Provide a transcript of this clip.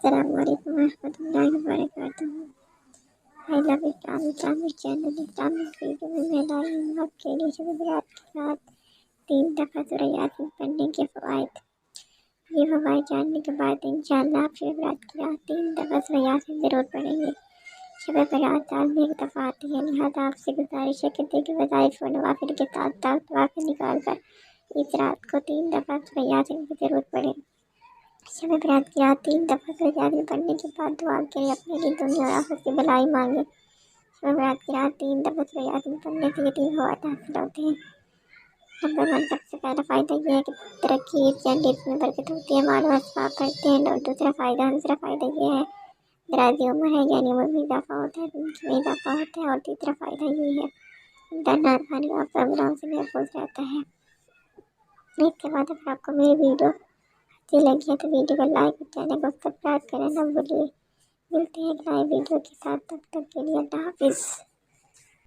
السلام علیکم ورحمۃ اللہ وبرکاتہ۔ آئی لو اسلامک چینل اسلامک ویڈیو میں لائی ہوں آپ کے لیے شب برات کے ساتھ 3 دفعہ سورہ یاسین پڑھنے کے فوائد۔ یہ فوائد جاننے کے بعد انشاءاللہ آپ شب برات کی رات 3 دفعہ سورہ یاسین ضرور پڑھیں گے۔ شب برات سال میں ایک دفعہ آتی ہے، لہٰذا آپ سے گزارش ہے کہ دیگر وظائف و نوافل کے ساتھ وقت نکال کر اس رات کو 3 دفعہ سورہ یاسین بھی ضرور پڑھیں۔ شب برات کی رات 3 دفعہ سورہ یاسین پڑھنے کے بعد دعا کریں، اپنے لیے دنیا اور آخرت کی بھلائی مانگیں۔ شب برات کی رات 3 دفعہ سورہ یاسین پڑھنے سے یہ 3 فوائد حاصل ہوتے ہیں۔ نمبر 1، سب سے پہلا فائدہ یہ ہے کہ ترقی جنت میں برکت ہوتی ہے، مال و اسباب بڑھتے ہیں لوگ۔ دوسرا فائدہ یہ ہے درازی عمر ہے، یعنی عمر میں اضافہ ہوتا ہے، زندگی میں اضافہ ہوتا ہے۔ اور تیسرا فائدہ یہ ہے ڈر خالی اور بلاؤں سے محفوظ رہتا ہے۔ اس کے بعد اگر آپ کو میری ویڈیو اچھی لگی ہے تو ویڈیو کو لائک اور چینل کو سبسکرائب کرنا نہ بھولیے۔ ملتے ہیں ایک نئے ویڈیو کے ساتھ، تب تک کے لیے اللہ حافظ۔